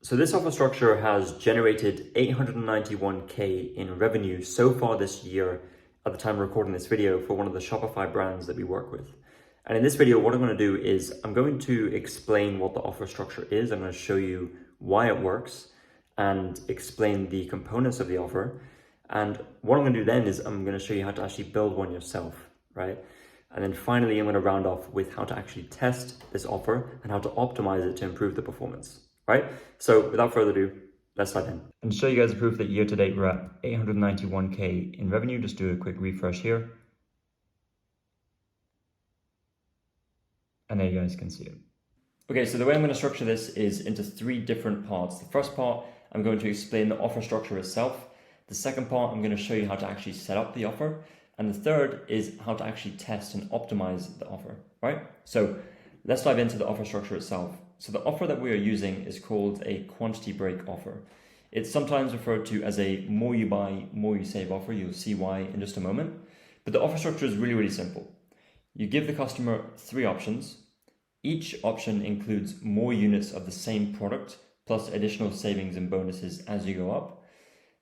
So this offer structure has generated 891K in revenue so far this year at the time of recording this video for one of the Shopify brands that we work with. And in this video, what I'm going to do is I'm going to explain what the offer structure is. I'm going to show you why it works and explain the components of the offer. And what I'm going to do then is I'm going to show you how to actually build one yourself, right? And then finally, I'm going to round off with how to actually test this offer and how to optimize it to improve the performance. Right? So without further ado, let's dive in. And to show you guys the proof that year to date we're at 891K in revenue, just do a quick refresh here. And there you guys can see it. Okay, so the way I'm going to structure this is into three different parts. The first part, I'm going to explain the offer structure itself. The second part, I'm going to show you how to actually set up the offer. And the third is how to actually test and optimize the offer, right? So let's dive into the offer structure itself. So the offer that we are using is called a quantity break offer. It's sometimes referred to as a more you buy, more you save offer. You'll see why in just a moment. But the offer structure is really, really simple. You give the customer three options. Each option includes more units of the same product, plus additional savings and bonuses as you go up.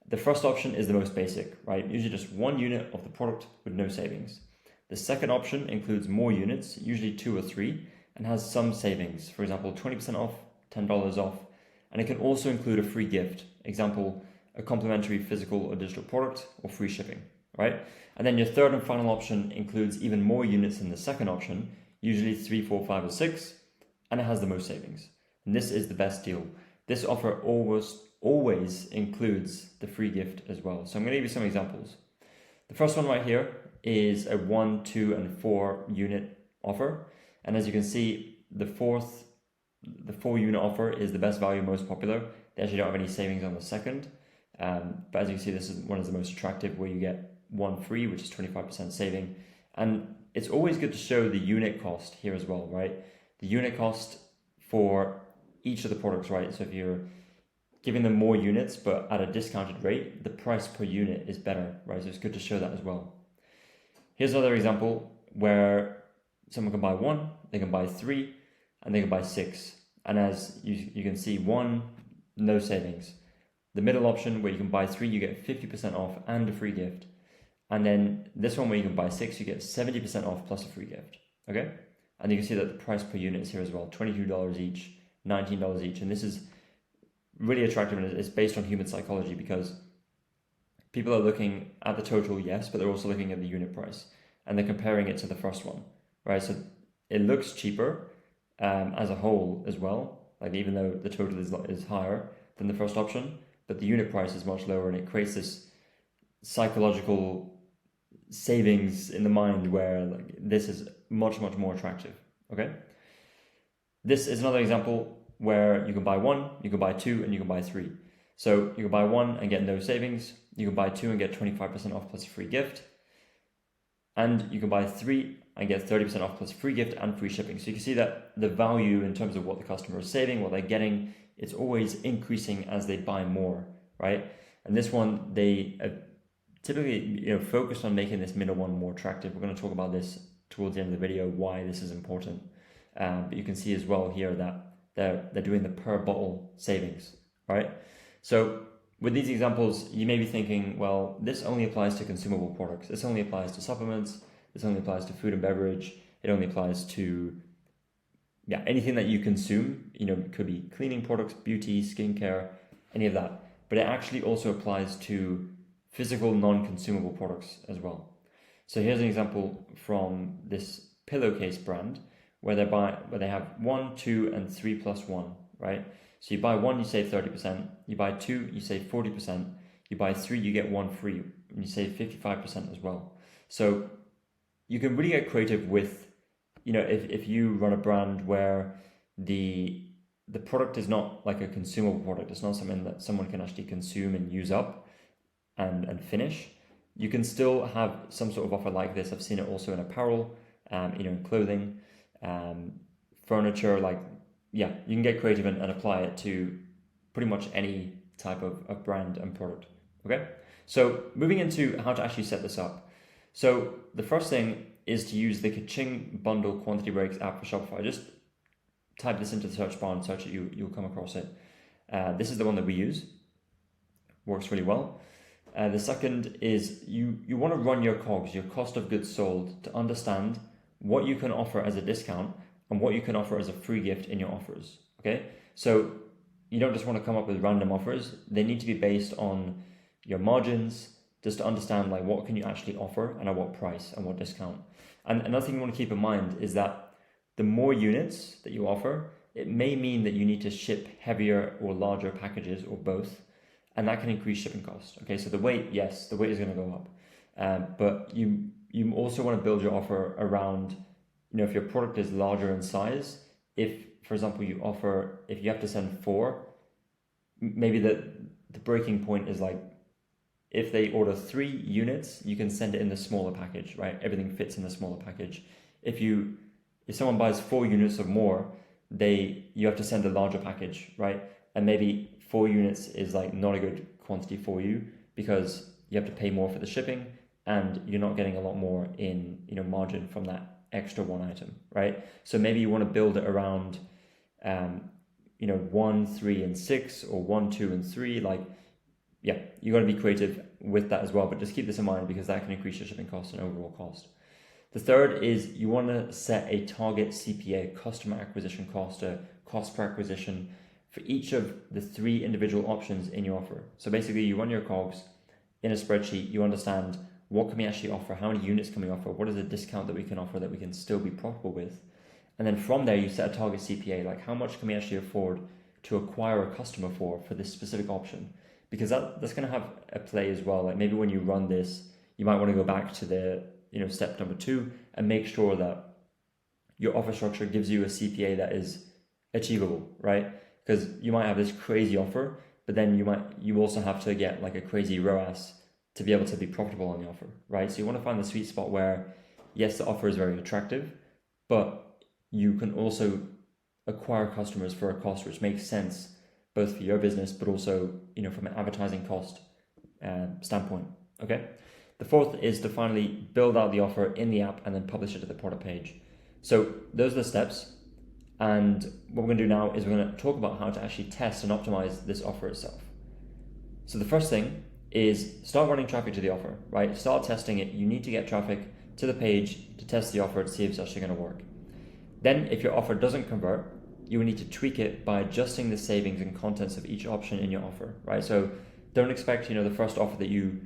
The first option is the most basic, right? Usually just one unit of the product with no savings. The second option includes more units, usually 2 or 3, and has some savings. For example, 20% off, $10 off, and it can also include a free gift. Example, a complimentary physical or digital product or free shipping, right? And then your third and final option includes even more units than the second option, usually 3, 4, 5, or 6, and it has the most savings. And this is the best deal. This offer always includes the free gift as well. So I'm going to give you some examples. The first one right here is a 1, 2, and 4 unit offer. And as you can see, the 4 unit offer is the best value, most popular. They actually don't have any savings on the second. But as you can see, this is one of the most attractive where you get 1 free, which is 25% saving. And it's always good to show the unit cost here as well, right? The unit cost for each of the products, right? So if you're giving them more units, but at a discounted rate, the price per unit is better, right? So it's good to show that as well. Here's another example where someone can buy 1, they can buy 3, and they can buy 6. And as you can see, 1, no savings. The middle option where you can buy 3, you get 50% off and a free gift. And then this one where you can buy 6, you get 70% off plus a free gift, okay? And you can see that the price per unit is here as well, $22 each, $19 each. And this is really attractive, and it's based on human psychology because people are looking at the total, yes, but they're also looking at the unit price and they're comparing it to the first one, right? So it looks cheaper as a whole as well, like even though the total is higher than the first option, but the unit price is much lower, and it creates this psychological savings in the mind where like this is much more attractive, okay? This is another example where you can buy 1, you can buy 2, and you can buy 3. So you can buy 1 and get no savings, you can buy 2 and get 25% off plus a free gift, and you can buy 3 and get 30% off plus free gift and free shipping. So you can see that the value in terms of what the customer is saving, what they're getting, it's always increasing as they buy more, right? And this one, they typically focused on making this middle one more attractive. We're going to talk about this towards the end of the video, why this is important. But you can see as well here that they're doing the per bottle savings, right? So with these examples, you may be thinking, well, this only applies to consumable products. This only applies to supplements. This only applies to food and beverage. It only applies to anything that you consume. It could be cleaning products, beauty, skincare, any of that. But it actually also applies to physical non-consumable products as well. So here's an example from this pillowcase brand where they have 1, 2, and 3 plus 1, right? So you buy 1, you save 30%. You buy 2, you save 40%. You buy 3, you get 1 free, and you save 55% as well. So you can really get creative with, if you run a brand where the product is not like a consumable product, it's not something that someone can actually consume and use up and finish, you can still have some sort of offer like this. I've seen it also in apparel, in clothing, furniture, you can get creative and apply it to pretty much any type of brand and product, okay? So moving into how to actually set this up. So the first thing is to use the Kaching Bundle Quantity Breaks app for Shopify. Just type this into the search bar and search it, you'll come across it. This is the one that we use. Works really well. The second is you want to run your COGS, your cost of goods sold, to understand what you can offer as a discount and what you can offer as a free gift in your offers. Okay, so you don't just want to come up with random offers. They need to be based on your margins, just to understand like what can you actually offer and at what price and what discount. And another thing you want to keep in mind is that the more units that you offer, it may mean that you need to ship heavier or larger packages or both, and that can increase shipping costs. Okay, so the weight, yes, the weight is going to go up, but you also want to build your offer around, if your product is larger in size, if, for example, if you have to send 4, maybe the breaking point is like, if they order 3 units, you can send it in the smaller package, right? Everything fits in the smaller package. If someone buys 4 units or more, you have to send a larger package, right? And maybe 4 units is like not a good quantity for you because you have to pay more for the shipping and you're not getting a lot more in margin from that extra one item, right? So maybe you want to build it around 1, 3, and 6, or 1, 2, and 3. You got to be creative with that as well, but just keep this in mind because that can increase your shipping cost and overall cost. The third is you want to set a target CPA, customer acquisition cost, a cost per acquisition, for each of the 3 individual options in your offer. So basically you run your COGS in a spreadsheet, you understand what can we actually offer, how many units can we offer, what is the discount that we can offer that we can still be profitable with. And then from there you set a target CPA, like how much can we actually afford to acquire a customer for this specific option. Because that's going to have a play as well. Like maybe when you run this, you might want to go back to the step number 2 and make sure that your offer structure gives you a CPA that is achievable, right? Because you might have this crazy offer, but then you also have to get like a crazy ROAS to be able to be profitable on the offer, right? So you want to find the sweet spot where, yes, the offer is very attractive, but you can also acquire customers for a cost which makes sense both for your business, but also, from an advertising cost standpoint, okay? The fourth is to finally build out the offer in the app and then publish it to the product page. So those are the steps. And what we're going to do now is we're going to talk about how to actually test and optimize this offer itself. So the first thing is start running traffic to the offer, right? Start testing it. You need to get traffic to the page to test the offer to see if it's actually going to work. Then if your offer doesn't convert, you will need to tweak it by adjusting the savings and contents of each option in your offer, right? So don't expect, the first offer that you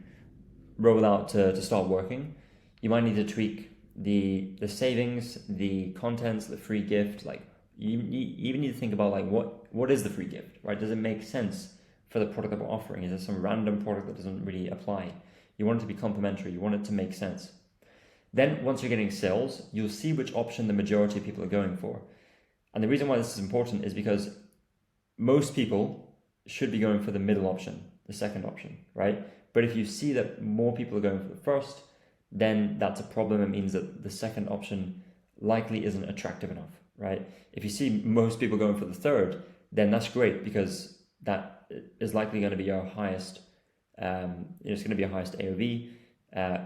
roll out to start working. You might need to tweak the savings, the contents, the free gift. Like you even need to think about like what is the free gift, right? Does it make sense for the product that we're offering? Is it some random product that doesn't really apply? You want it to be complementary. You want it to make sense. Then once you're getting sales, you'll see which option the majority of people are going for. And the reason why this is important is because most people should be going for the middle option, the second option, right? But if you see that more people are going for the first, then that's a problem. It means that the second option likely isn't attractive enough, right? If you see most people going for the third, then that's great because that is likely going to be your highest, it's going to be your highest AOV,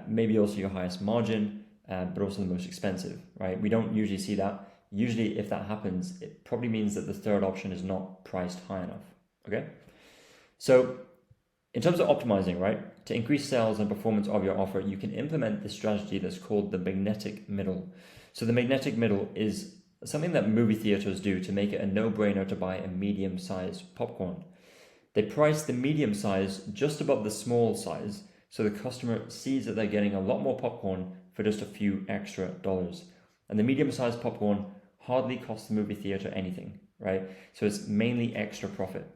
maybe also your highest margin, but also the most expensive, right? We don't usually see that. Usually if that happens, it probably means that the third option is not priced high enough, okay? So in terms of optimizing, right, to increase sales and performance of your offer, you can implement this strategy that's called the magnetic middle. So the magnetic middle is something that movie theaters do to make it a no-brainer to buy a medium-sized popcorn. They price the medium size just above the small size, so the customer sees that they're getting a lot more popcorn for just a few extra dollars. And the medium-sized popcorn hardly costs the movie theater anything, right? So it's mainly extra profit.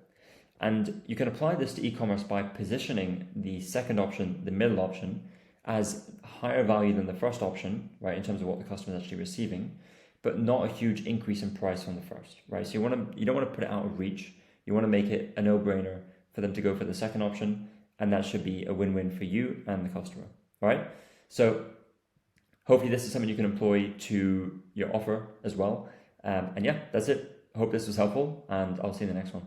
And you can apply this to e-commerce by positioning the second option, the middle option, as higher value than the first option, right, in terms of what the customer is actually receiving, but not a huge increase in price from the first, right? So you don't want to put it out of reach. You want to make it a no-brainer for them to go for the second option, and that should be a win-win for you and the customer, all right? So hopefully this is something you can employ to your offer as well. And yeah, that's it. Hope this was helpful, and I'll see you in the next one.